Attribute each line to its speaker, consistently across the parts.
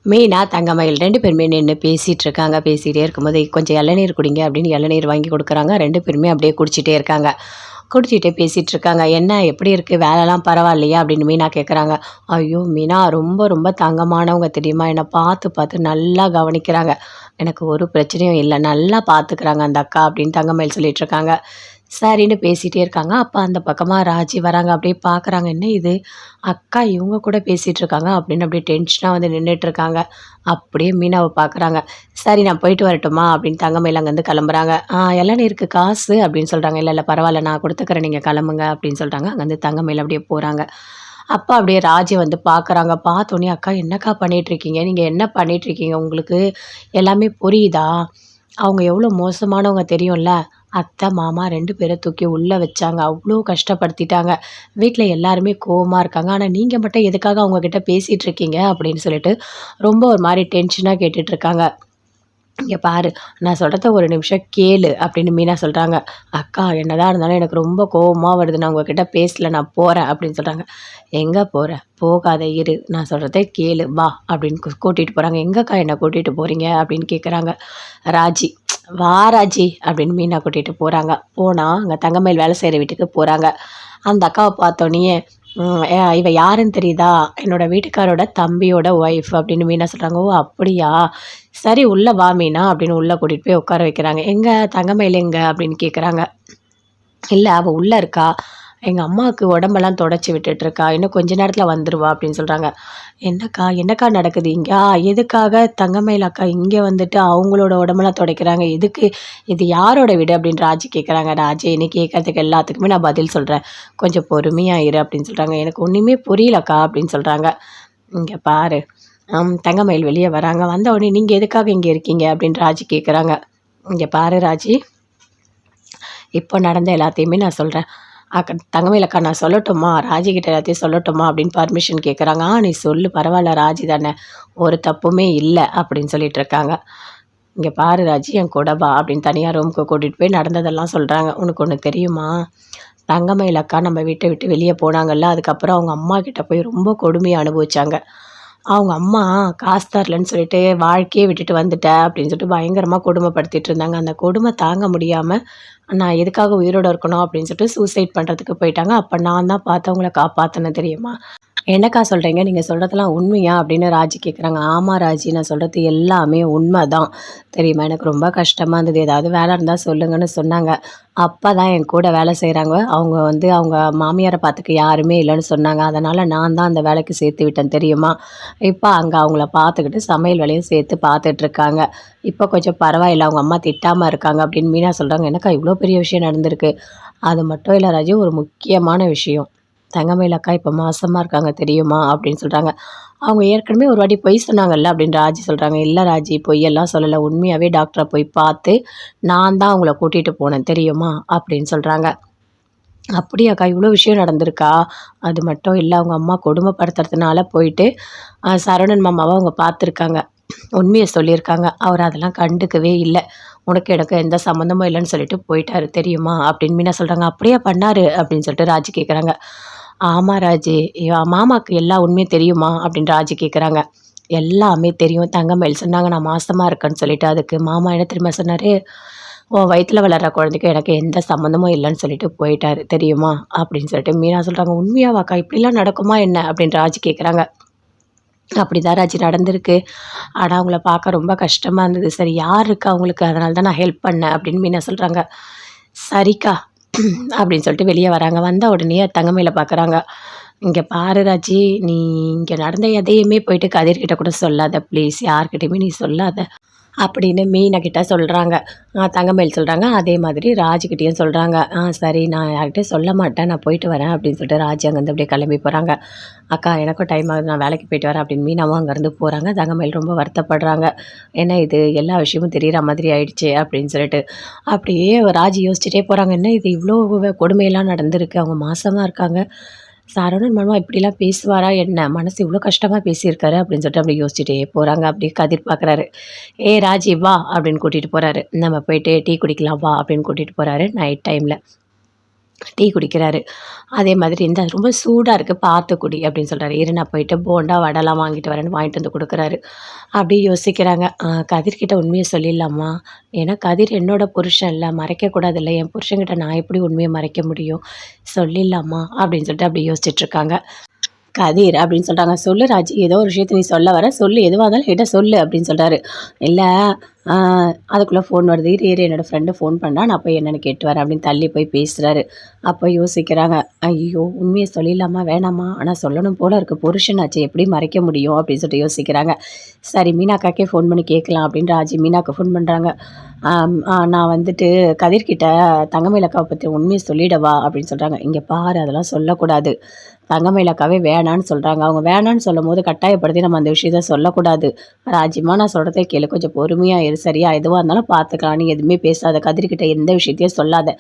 Speaker 1: மீனா, தங்கமயில் 2 பேருமே நின்னு பேசிட்டு இருக்காங்க. பேசிட்டே இருக்கும்போது, "கொஞ்சம் இளநீர் குடிங்க" அப்படின்னு இளநீர் வாங்கி குடுக்குறாங்க. 2 பேருமே அப்படியே குடிச்சிட்டே இருக்காங்க. குடிச்சிட்டே பேசிட்டு இருக்காங்க. "என்ன எப்படி இருக்கு? வேலைலாம் பரவாயில்லையா?" அப்படின்னு மீனா கேட்குறாங்க. "ஐயோ! மீனா ரொம்ப ரொம்ப தங்கமானவங்க தெரியுமா? என்ன பார்த்து பார்த்து நல்லா கவனிக்கிறாங்க. எனக்கு ஒரு பிரச்சனையும் இல்ல. நல்லா பார்த்துக்கிறாங்க அந்த அக்கா" அப்படின்னு தங்கமயில் சொல்லிட்டு இருக்காங்க. சரின்னு பேசிட்டே இருக்காங்க. அப்ப அந்த பக்கமா ராஜி வராங்க. அப்படியே பார்க்குறாங்க. "என்ன இது? அக்கா இவங்க கூட பேசிட்டு இருக்காங்க" அப்படின்னு அப்படியே டென்ஷனா வந்து நின்னுட்டு இருக்காங்க. அப்படியே மீனாவ பார்க்குறாங்க. "சரி நான் போயிட்டு வரட்டுமா?" அப்படின்னு தங்கமயில் அங்கேருந்து கிளம்புறாங்க. இளநீருக்கு காசு?" அப்படின்னு சொல்றாங்க. "இல்ல, இல்ல பரவால்ல நான் குடுத்துக்கிறேன். நீங்க கிளம்புங்க" அப்படின்னு சொல்றாங்க. அங்கேருந்து தங்கமயில் அப்படியே போறாங்க. அப்ப அப்படியே ராஜி வந்து பார்க்குறாங்க. பார்த்தோனே, "அக்கா என்னக்கா பண்ணிட்டுருக்கீங்க? நீங்க என்ன பண்ணிட்டுருக்கீங்க? உங்களுக்கு எல்லாமே புரியுதா? அவங்க எவ்வளோ மோசமானவங்க தெரியும்ல? அத்தை, மாமா 2 பேர தூக்கி உள்ள வச்சாங்க. அவ்ளோ கஷ்டப்படுத்திட்டாங்க. வீட்ல எல்லாருமே கோவமா இருக்காங்க. ஆனா நீங்க மட்டும் எதுக்காக அவங்க கிட்ட பேசிட்டு இருக்கீங்க?" அப்படின்னு சொல்லிட்டு ரொம்ப ஒரு மாரி டென்ஷனா கேட்டுட்டு இருக்காங்க. "இங்க பாரு, நான் சொல்றத ஒரு நிமிஷம் கேளு" அப்படின்னு மீனா சொல்றாங்க. "அக்கா என்னதான் இருந்தாலும் எனக்கு ரொம்ப கோவமா வருது. நான் உங்ககிட்ட பேசல. நான் போறேன்" அப்படின்னு சொல்றாங்க. "எங்க போற? போகாத இரு. நான் சொல்றத கேளு. வா" அப்படின்னு கூட்டிட்டு போறாங்க. "எங்கக்கா என்ன கூட்டிட்டு போறீங்க?" அப்படின்னு கேட்குறாங்க ராஜி. "வா ராஜி" அப்படின்னு மீனா கூட்டிட்டு போறாங்க. போனா அங்க தங்கமயில் வேலை செய்ற வீட்டுக்கு போறாங்க. அந்த அக்காவ பார்த்தோனயே, இவ யாருன்னு தெரியுதா? என்னோட வீட்டுக்காரோட தம்பியோட ஒய்ஃப்" அப்படின்னு மீனா சொல்றாங்க. "ஓ! அப்படியா? சரி உள்ள வா மீனா" அப்படின்னு உள்ள கூட்டிட்டு போய் உட்கார வைக்கிறாங்க. "எங்க தங்கமயில் எங்க?" அப்படின்னு கேட்குறாங்க. "இல்ல அவ உள்ள இருக்கா. எங்க அம்மாவுக்கு உடம்பெல்லாம் தொடச்சு விட்டுட்டு இருக்கா. இன்னும் கொஞ்ச நேரத்தில வந்துருவா" அப்படின்னு சொல்றாங்க. "என்னக்கா, என்னக்கா நடக்குது இங்க? எதுக்காக தங்கமயில் அக்கா இங்க வந்துட்டு அவங்களோட உடம்பெல்லாம் துடைக்கிறாங்க? எதுக்கு? இது யாரோட வீடு?" அப்படின்னு ராஜி கேட்குறாங்க. "ராஜி நீ கேட்கறதுக்கு எல்லாத்துக்குமே நான் பதில் சொல்றேன். கொஞ்சம் பொறுமையா இரு" அப்படின்னு சொல்றாங்க. "எனக்கு ஒண்ணுமே புரியலக்கா" அப்படின்னு சொல்றாங்க. "இங்க பாரு" தங்கமயில் வெளிய வராங்க. வந்த உடனே, "நீங்க எதுக்காக இங்க இருக்கீங்க?" அப்படின்னு ராஜி கேட்குறாங்க. "இங்க பாரு ராஜி, இப்போ நடந்த எல்லாத்தையுமே நான் சொல்றேன். தங்கமயில் அக்கா நான் சொல்லட்டுமா? ராஜி கிட்ட எல்லாத்தையும் சொல்லட்டுமா?" அப்படின்னு பர்மிஷன் கேட்குறாங்க. நீ சொல்லு பரவால்ல ராஜி தானே. ஒரு தப்புமே இல்ல" அப்படின்னு சொல்லிட்டு இருக்காங்க. "இங்க பாரு ராஜி என் கூட வா" அப்படின்னு தனியா ரூமுக்கு கூட்டிட்டு போய் நடந்ததெல்லாம் சொல்றாங்க. "உனக்கு ஒண்ணு தெரியுமா? தங்கமயில் அக்கா நம்ம வீட்ட விட்டு வெளிய போனாங்கல்ல, அதுக்கப்புறம் அவங்க அம்மா கிட்ட போய் ரொம்ப கொடுமைய அனுபவிச்சாங்க. அவங்க அம்மா காசு தரலன்னு சொல்லிட்டு, வாழ்க்கையே விட்டுட்டு வந்துட்டேன் அப்படின்னு சொல்லிட்டு பயங்கரமா கொடுமைப்படுத்திட்டு இருந்தாங்க. அந்த கொடுமை தாங்க முடியாம, நான் எதுக்காக உயிரோட இருக்கணும் அப்படின்னு சொல்லிட்டு சூசைட் பண்றதுக்கு போயிட்டாங்க. அப்ப நான் தான் பார்த்து அவங்கள காப்பாத்துனேன் தெரியுமா? "என்னக்கா சொல்றீங்க? நீங்க சொல்றதெல்லாம் உண்மையா?" அப்படின்னு ராஜி கேட்குறாங்க. "ஆமா ராஜி, நான் சொல்றது எல்லாமே உண்மதான். தெரியுமா? எனக்கு ரொம்ப கஷ்டமா இருந்தது. ஏதாவது வேலை இருந்தா சொல்லுங்கன்னு சொன்னாங்க. அப்பதான் என் கூட வேலை செய்றாங்க. அவங்க வந்து அவங்க மாமியார பார்த்துக்க யாருமே இல்லன்னு சொன்னாங்க. அதனால நான் தான் அந்த வேலைக்கு சேர்த்து விட்டேன் தெரியுமா? இப்ப அங்க அவங்கள பார்த்துக்கிட்டு சமையல் வேலையும் சேர்த்து பார்த்துட்ருக்காங்க. இப்ப கொஞ்சம் பரவாயில்ல. அவங்க அம்மா திட்டாம இருக்காங்க" அப்படின்னு மீனா சொல்றாங்க. "என்னக்கா இவ்ளோ பெரிய விஷயம் நடந்திருக்கு?" "அது மட்டும் இல்ல ராஜி, ஒரு முக்கியமான விஷயம். தங்கமயில் அக்கா இப்ப மாசமா இருக்காங்க தெரியுமா?" அப்படின்னு சொல்றாங்க. "அவங்க ஏற்கனவே ஒரு வாட்டி பொய் சொன்னாங்கல்ல" அப்படின்னு ராஜி சொல்றாங்க. "இல்ல ராஜி, பொய்யெல்லாம் சொல்லல. உண்மையாவே டாக்டர போய் பார்த்து, நான் தான் அவங்கள கூட்டிட்டு போனேன் தெரியுமா?" அப்படின்னு சொல்றாங்க. "அப்படியாக்கா? இவ்ளோ விஷயம் நடந்திருக்கா? அது மட்டும் இல்ல, அவங்க அம்மா கொடுமைப்படுத்துறதுனால போயிட்டு, சரவணன் மாமாவ அவங்க பார்த்துருக்காங்க. உண்மைய சொல்லியிருக்காங்க. அவரு அதெல்லாம் கண்டுக்கவே இல்ல. உனக்கும் எனக்கும் எந்த சம்மந்தமும் இல்லன்னு சொல்லிட்டு போயிட்டாரு தெரியுமா?" அப்படின்னு மீனா சொல்றாங்க. "அப்படியா பண்ணாரு?" அப்படின்னு சொல்லிட்டு ராஜி கேட்குறாங்க. "ஆமா ராஜி. மாமாக்கு எல்லா உண்மையும் தெரியுமா?" அப்படின்னு ராஜி கேட்குறாங்க. "எல்லாமே தெரியும். தங்கமயில் சொன்னாங்க நான் மாசமா இருக்கேன்னு சொல்லிட்டு. அதுக்கு மாமா என்ன தெரியுமா சொன்னாரு? உன் வயித்துல வளர்ற குழந்தைக்கும் எனக்கு எந்த சம்மந்தமும் இல்லன்னு சொல்லிட்டு போயிட்டாரு தெரியுமா?" அப்படின்னு சொல்லிட்டு மீனா சொல்றாங்க. "உண்மையாவாக்கா? இப்படிலாம் நடக்குமா என்ன?" அப்படின்னு ராஜி கேட்குறாங்க. "அப்படிதான் ராஜி நடந்திருக்கு. ஆனா அவங்கள பார்க்க ரொம்ப கஷ்டமா இருந்தது. சரி யார் இருக்கா அவங்களுக்கு? அதனால தான் நான் ஹெல்ப் பண்ணேன்" அப்படின்னு மீனா சொல்றாங்க. "சரிக்கா" அப்படின்னு சொல்லிட்டு வெளிய வராங்க. வந்த உடனே தங்கமயில பார்க்குறாங்க. "இங்க பாரு ராஜி, நீ இங்க நடந்த எதையுமே போயிட்டு கதிர்கிட்ட கூட சொல்லாத ப்ளீஸ். யார்கிட்டயுமே நீ சொல்லாத" அப்படின்னு மீனா கிட்ட சொல்றாங்க. தங்கமயில் சொல்றாங்க. அதே மாதிரி ராஜுகிட்டயும் சொல்றாங்க. சரி நான் யார்கிட்டயும் சொல்ல மாட்டேன். நான் போயிட்டு வரேன்" அப்படின்னு சொல்லிட்டு ராஜி அங்கேருந்து அப்படியே கிளம்பி போறாங்க. "அக்கா எனக்கும் டைம் ஆகுது. நான் வேலைக்கு போயிட்டு வரேன்" அப்படின்னு மீனாவும் அங்கேருந்து போறாங்க. தங்கமயில் ரொம்ப வருத்தப்படுறாங்க. "என்ன இது எல்லா விஷயமும் தெரியிற மாதிரி ஆயிடுச்சே" அப்படின்னு சொல்லிட்டு. அப்படியே ராஜி யோசிச்சுட்டே போறாங்க. என்ன இது இவ்ளோ கொடுமையெல்லாம் நடந்திருக்கு. அவங்க மாசமா இருக்காங்க. சரவணன் மாமா இப்படிலாம் பேசுவாரா என்ன? மனசு இவ்ளோ கஷ்டமா பேசியிருக்காரு அப்படின்னு சொல்லிட்டு அப்படியே யோசிச்சுட்டே போறாங்க. அப்படியே கதிர் பார்க்குறாரு. "ஏய் ராஜி வா" அப்படின்னு கூட்டிட்டு போறாரு. "நம்ம போயிட்டு டீ குடிக்கலாம் வா" அப்படின்னு கூட்டிட்டு போறாரு நைட் டைம்ல. டீ குடிக்கிறாரு. அதே மாதிரி "இந்தா ரொம்ப சூடா இருக்கு பார்த்து குடி" அப்படின்னு சொல்றாரு. இரு நான் போயிட்டு போண்டா, வடைலாம் வாங்கிட்டு வரேன்னு வாங்கிட்டு வந்து குடுக்குறாரு. அப்படியே யோசிக்கிறாங்க. கதிர்கிட்ட உண்மைய சொல்லிடலாமா? ஏன்னா கதிர் என்னோட புருஷன் இல்ல, மறைக்கக்கூடாதுல்ல. என் புருஷன்கிட்ட நான் எப்படி உண்மைய மறைக்க முடியும்? சொல்லிடலாமா? அப்படின்னு சொல்லிட்டு அப்படியே யோசிச்சுட்டு இருக்காங்க. கதிர் அப்படின்னு சொல்றாங்க. "சொல்லு ராஜி, ஏதோ ஒரு விஷயத்த நீ சொல்ல வர. சொல்லு. எதுவா இருந்தாலும் என்கிட்ட சொல்லு" அப்படின்னு சொல்றாரு. "இல்ல அ அதுக்குள்ள ஃபோன் வருது. இரு இரு என்னோட ஃப்ரெண்டு ஃபோன் பண்ணா. நான் போய் என்னன்னு கேட்டு வரேன்" அப்படின்னு தள்ளி போய் பேசுறாரு. அப்போ யோசிக்கிறாங்க. ஐயோ! உண்மைய சொல்லிடலாமா? வேணாமா? ஆனா சொல்லணும் போல இருக்கு. புருஷனாச்சே எப்படி மறைக்க முடியும்? அப்படின்னு சொல்லிட்டு யோசிக்கிறாங்க. சரி மீனாக்காக்கே ஃபோன் பண்ணி கேட்கலாம் அப்படின்னு ராஜி மீனாக்கு ஃபோன் பண்றாங்க. நான் வந்துட்டு கதிர்கிட்ட தங்கமயிலக்காவ பத்தி உண்மைய சொல்லிடவா? அப்படின்னு சொல்றாங்க. இங்க பாரு அதெல்லாம் சொல்லக்கூடாது. தங்கமயிலக்காவே வேணான்னு சொல்றாங்க. அவங்க வேணான்னு சொல்லும்போது கட்டாயப்படுத்தி நம்ம அந்த விஷயத்த சொல்லக்கூடாது. ராஜிம்மா நான் சொல்றத கேளு. கொஞ்சம் பொறுமையா இரு சரியா? எதுவா இருந்தாலும் பார்த்துக்கலாம். நீ எதுவுமே பேசாத. கதிர்கிட்ட எந்த விஷயத்தையும் சொல்லாத.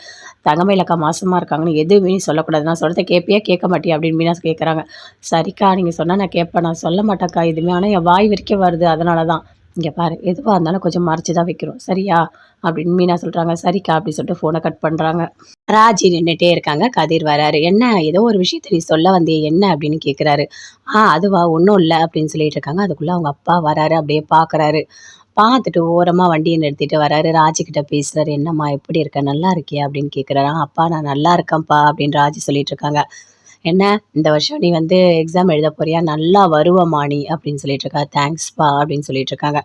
Speaker 1: தங்கமயிலக்கா மாசமா இருக்காங்கன்னு எதுவுமே நீ சொல்லக்கூடாது. நான் சொல்றத கேட்பியா? கேட்க மாட்டியா? அப்படின்னு மீனா கேட்குறாங்க. சரிக்கா நீங்க சொன்னா நான் கேட்பேன். நான் சொல்ல மாட்டேன்க்கா எதுவுமே. ஆனா என் வாய் வரைக்கும் வருது. அதனால தான். இங்க பாரு எதுவா இருந்தாலும் கொஞ்சம் மறைச்சு தான் வைக்கிறோம். சரியா? அப்படின்னு மீனா சொல்றாங்க. சரிக்கா அப்படின்னு சொல்லிட்டு ஃபோன கட் பண்றாங்க. ராஜி நின்னுட்டே இருக்காங்க. கதிர் வராரு. "என்ன ஏதோ ஒரு விஷயத்த நீ சொல்ல வந்தியே என்ன?" அப்படின்னு கேட்குறாரு. அதுவா ஒண்ணும் இல்ல" அப்படின்னு சொல்லிட்டு இருக்காங்க. அதுக்குள்ள அவங்க அப்பா வராரு. அப்படியே பார்க்குறாரு. பார்த்துட்டு ஓரமா வண்டிய நிறுத்திட்டு வராரு. ராஜி கிட்ட பேசுறாரு. "என்னம்மா எப்படி இருக்க? நல்லா இருக்கியா?" அப்படின்னு கேட்குறாரு. "அப்பா நான் நல்லா இருக்கேன்ப்பா" அப்படின்னு ராஜி சொல்லிட்டு இருக்காங்க. "என்ன இந்த வருஷம் நீ வந்து எக்ஸாம் எழுத போறியா? நல்லா வருவம்மா நீ" அப்படின்னு சொல்லிட்டு இருக்கா. "தேங்க்ஸ்ப்பா" அப்படின்னு சொல்லிட்டு இருக்காங்க.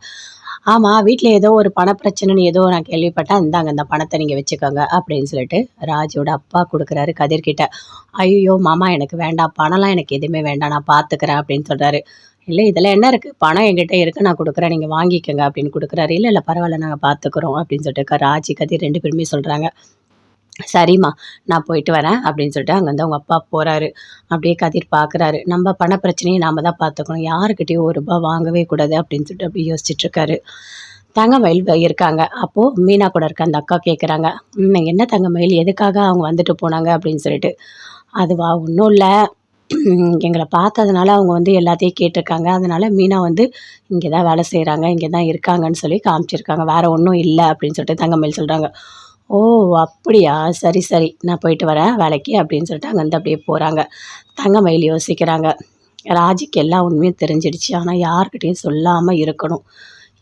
Speaker 1: "ஆமா வீட்ல ஏதோ ஒரு பணப்பிரச்சனைன்னு ஏதோ நான் கேள்விப்பட்டேன். இந்தாங்க இந்த பணத்த நீங்க வச்சுக்கோங்க" அப்படின்னு சொல்லிட்டு ராஜியோட அப்பா குடுக்குறாரு கதிர்கிட்ட. "ஐயய்யோ! மாமா எனக்கு வேண்டாம். பணம்லாம் எனக்கு எதுவுமே வேண்டாம். நான் பார்த்துக்கிறேன்" அப்படின்னு சொல்றாரு. "இல்ல இதுல என்ன இருக்கு? பணம் என்கிட்ட இருக்கு. நான் குடுக்குறேன். நீங்க வாங்கிக்கங்க" அப்படின்னு குடுக்குறாரு. "இல்ல, இல்ல பரவால்ல நாங்க பார்த்துக்குறோம்" அப்படின்னு சொல்லிட்டு ராஜி, கதிர் 2 பேருமே சொல்றாங்க. "சரிம்மா, நான் போயிட்டு வரேன்" அப்படின்னு சொல்லிட்டு அங்கருந்து அவங்க அப்பா போறாரு. அப்படியே கதிர் பார்க்குறாரு. நம்ம பண பிரச்சனைய நாம தான் பார்த்துக்கணும். யார்கிட்டயும் ரூ. 1 வாங்கவே கூடாது அப்படின்னு சொல்லிட்டு அப்படியே யோசிச்சுட்டு இருக்காரு. தங்கமயில் இருக்காங்க. அப்போ மீனா கூட இருக்க அந்த அக்கா கேட்குறாங்க. என்ன தங்கமயில் எதுக்காக அவங்க வந்துட்டு போனாங்க அப்படின்னு சொல்லிட்டு. அதுவா ஒண்ணும் இல்ல. எங்கள பார்த்ததுனால அவங்க வந்து எல்லாத்தையும் கேட்டுருக்காங்க. அதனால மீனா வந்து இங்க தான் வேலை செய்றாங்க. இங்க தான் இருக்காங்கன்னு சொல்லி காமிச்சிருக்காங்க. வேற ஒண்ணும் இல்ல அப்படின்னு சொல்லிட்டு தங்கமயில் சொல்றாங்க. "ஓ! அப்படியா? சரி, சரி. நான் போயிட்டு வரேன் வேலைக்கு" அப்படின்னு சொல்லிட்டு அங்கருந்து அப்படியே போறாங்க. தங்கமயில் யோசிக்கிறாங்க. ராஜிக்கு எல்லா உண்மையும் தெரிஞ்சிடுச்சு. ஆனா யார்கிட்டயும் சொல்லாம இருக்கணும்.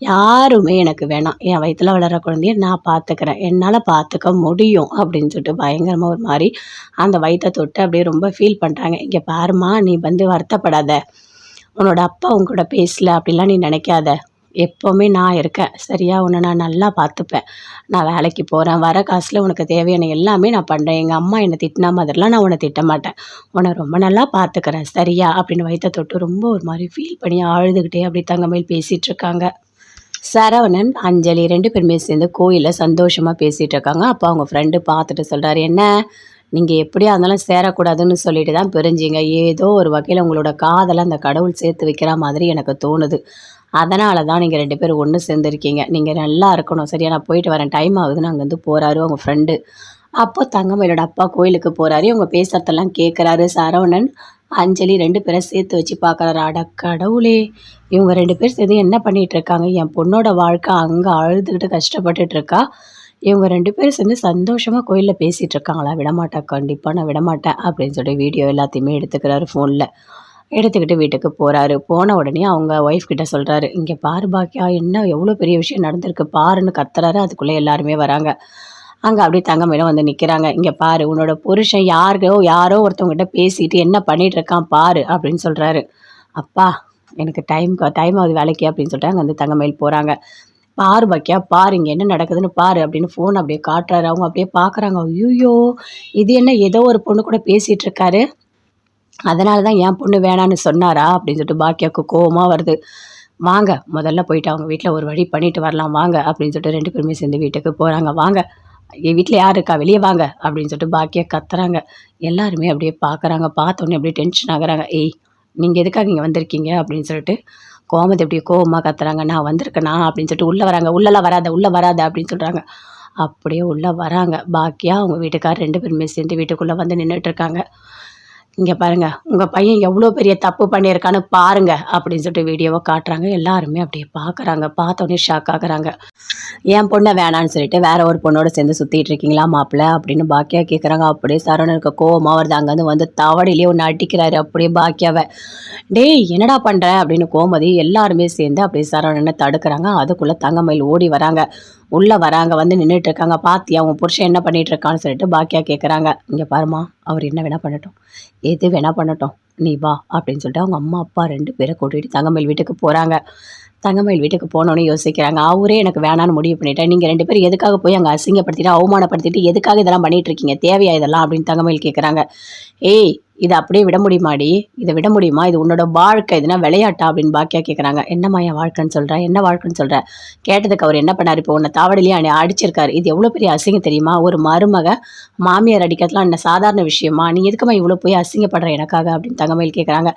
Speaker 1: யாருமே எனக்கு வேணாம். என் வயித்துல வளர்ற குழந்தைய நான் பார்த்துக்கிறேன். என்னால பார்த்துக்க முடியும் அப்படின்னு சொல்லிட்டு பயங்கரமா ஒரு மாரி அந்த வயித்த தொட்டு அப்படியே ரொம்ப ஃபீல் பண்றாங்க. "இங்க பாரும்மா, நீ வந்து வருத்தப்படாத. உன்னோட அப்பா உன் கூட பேசல அப்படிலாம் நீ நினைக்காத. எப்பவுமே நான் இருக்கேன். சரியா? உன்ன நான் நல்லா பார்த்துப்பேன். நான் வேலைக்கு போறேன். வர காசுல உனக்கு தேவையான எல்லாமே நான் பண்றேன். எங்க அம்மா என்ன திட்டினா மாதிரிலாம் நான் உன்ன திட்ட மாட்டேன். உன்ன ரொம்ப நல்லா பார்த்துக்கிறேன். சரியா?" அப்படின்னு வயித்த தொட்டு ரொம்ப ஒரு மாரி ஃபீல் பண்ணி அழுதுகிட்டே அப்படியே தங்கமயில் பேசிட்டு இருக்காங்க. சரவணன், அஞ்சலி 2 பேருமே சேர்ந்து கோயில்ல சந்தோஷமா பேசிட்டு இருக்காங்க. அப்ப அவங்க ஃப்ரெண்டு பார்த்துட்டு சொல்றாரு, "என்ன நீங்க எப்படியா இருந்தாலும் சேரக்கூடாதுன்னு சொல்லிட்டு தான் பிரிஞ்சீங்க. ஏதோ ஒரு வகையில உங்களோட காதல அந்த கடவுள் சேர்த்து வைக்கிற மாதிரி எனக்கு தோணுது. அதனால தான் நீங்க 2 பேரும் ஒண்ணு சேர்ந்திருக்கீங்க. நீங்க நல்லா இருக்கணும். சரியா? நான் போயிட்டு வரேன். டைம் ஆகுதுன்னு" அங்கேருந்து போறாரு அவங்க ஃப்ரெண்டு. அப்போ தங்கமயிலோட அப்பா கோயிலுக்கு போறாரு. இவங்க பேசுறதெல்லாம் கேட்குறாரு சரவணன். அஞ்சலி 2 பேரும் சேர்த்து வச்சு பார்க்குறாரு. அட கடவுளே! இவங்க 2 பேரும் சேர்ந்து என்ன பண்ணிட்டு இருக்காங்க? என் பொண்ணோட வாழ்க்கை அங்க அழுதுகிட்டு கஷ்டப்பட்டுட்டு இருக்கா. இவங்க 2 பேரும் சேர்ந்து சந்தோஷமா கோயில்ல பேசிட்டு இருக்காங்களா? விடமாட்டேன். கண்டிப்பா நான் விடமாட்டேன். அப்படின்னு சொல்லி வீடியோ எல்லாத்தையுமே எடுத்துக்கிறாரு ஃபோன்ல. எடுத்துக்கிட்டு வீட்டுக்கு போறாரு. போன உடனே அவங்க ஒய்ஃப் கிட்ட சொல்றாரு. "இங்க பாரு பாக்கியா, என்ன எவ்வளோ பெரிய விஷயம் நடந்திருக்கு பாருன்னு" கத்துறாரு. அதுக்குள்ள எல்லாருமே வராங்க. அங்க அப்படியே தங்கமயிலும் வந்து நிக்கிறாங்க. "இங்க பாரு உன்னோட புருஷன் யாரோ ஒருத்தவங்ககிட்ட பேசிட்டு என்ன பண்ணிட்டு இருக்கான் பாரு" அப்படின்னு சொல்றாரு. "அப்பா எனக்கு டைம் ஆகுது வேலைக்கு" அப்படின்னு சொல்லிட்டு அங்க வந்து தங்கமயில் போறாங்க. "பாரு பாக்கியா பாரு இங்க என்ன நடக்குதுன்னு பாரு" அப்படின்னு ஃபோன் அப்படியே காட்டுறாரு. அவங்க அப்படியே பார்க்குறாங்க. "ஐய்யய்யோ! இது என்ன ஏதோ ஒரு பொண்ணு கூட பேசிட்டு இருக்காரு. அதனால தான் என் பொண்ணு வேணான்னு சொன்னாரா?" அப்படின்னு சொல்லிட்டு பாக்கியாவுக்கு கோவமா வருது. "வாங்க முதல்ல போயிட்டு அவங்க வீட்ல ஒரு வழி பண்ணிட்டு வரலாம் வாங்க" அப்படின்னு சொல்லிட்டு 2 பேருமே சேர்ந்து வீட்டுக்கு போறாங்க. "வாங்க என் வீட்ல யார் இருக்கா? வெளிய வாங்க" அப்படின்னு சொல்லிட்டு பாக்கியா கத்துறாங்க. எல்லாருமே அப்படியே பார்க்குறாங்க. பார்த்தோனே அப்படியே டென்ஷன் ஆகுறாங்க. "ஏய்! நீங்க எதுக்காக இங்க வந்திருக்கீங்க?" அப்படின்னு சொல்லிட்டு கோமதி அப்படியே கோவமா கத்துறாங்க. "நான் வந்திருக்கனா?" அப்படின்னு சொல்லிட்டு உள்ள வராங்க. "உள்ளலாம் வராத, உள்ள வராத" அப்படின்னு சொல்றாங்க. அப்படியே உள்ள வராங்க. பாக்கியா அவங்க வீட்டுக்காரர் 2 பேருமே சேர்ந்து வீட்டுக்குள்ள வந்து நின்னுட்டு இருக்காங்க. இங்கே பாருங்க உங்கள் பையன் எவ்வளோ பெரிய தப்பு பண்ணியிருக்கான்னு பாருங்க அப்படின்னு சொல்லிட்டு வீடியோவை காட்டுறாங்க. எல்லாருமே அப்படியே பார்க்குறாங்க. பார்த்தோன்னே ஷாக் ஆகுறாங்க. என் பொண்ணை வேணான்னு சொல்லிட்டு வேற ஒரு பொண்ணோட சேர்ந்து சுற்றிட்டு இருக்கீங்களா மாப்பிள்ள அப்படின்னு பாக்கியா கேட்குறாங்க. அப்படியே சரவணனுக்கு கோவமாக வருது. அங்கேருந்து வந்து தவடையிலே ஒன்று அடிக்கிறாரு அப்படியே பாக்கியாவை. டேய் என்னடா பண்ணுற அப்படின்னு கோமதி எல்லாருமே சேர்ந்து அப்படியே சரவணனை தடுக்கிறாங்க. அதுக்குள்ளே தங்கமயில் ஓடி வராங்க. உள்ளே வராங்க, வந்து நின்றுட்டு இருக்காங்க. பாத்தியா உன் புருஷன் என்ன பண்ணிட்டு இருக்கான்னு சொல்லிட்டு பாக்கியா கேட்குறாங்க. இங்கே பாருமா, அவர் என்ன வேணா பண்ணட்டும், எது வேணா பண்ணட்டும், நீ வா அப்படின்னு சொல்லிட்டு அவங்க அம்மா அப்பா 2 பேரை கூட்டிகிட்டு தங்கமயில் வீட்டுக்கு போகிறாங்க. தங்கமயில் வீட்டுக்கு போனோன்னே யோசிக்கிறாங்க. அவரே எனக்கு வேணான்னு முடிவு பண்ணிட்டேன். நீங்கள் 2 பேரும் எதுக்காக போய் அங்கே அசிங்கப்படுத்திட்டு அவமானப்படுத்திட்டு எதுக்காக இதெல்லாம் பண்ணிட்டு இருக்கீங்க, தேவையா இதெல்லாம் அப்படின்னு தங்கமயில் கேட்குறாங்க. ஏய் இதை அப்படியே விட முடியுமாடி, இதை விட முடியுமா, இது உன்னோட வாழ்க்கை, இதுனா விளையாட்டா அப்படின்னு பாக்கியா கேட்குறாங்க. என்னம்மா என் வாழ்க்கைன்னு சொல்கிறேன், என்ன வாழ்க்கைன்னு சொல்கிறேன், கேட்டதுக்கு அவர் என்ன பண்ணார், இப்போ உன்னை தாவடிலேயே அடிச்சிருக்காரு, இது எவ்வளோ பெரிய அசிங்கம் தெரியுமா, ஒரு மருமக மாமியார் அடிக்கிறதுலாம் என்ன சாதாரண விஷயமா, நீ எதுக்குமா இவ்வளோ போய் அசிங்கப்படுற எனக்காக அப்படின்னு தங்கமயில் கேட்குறாங்க.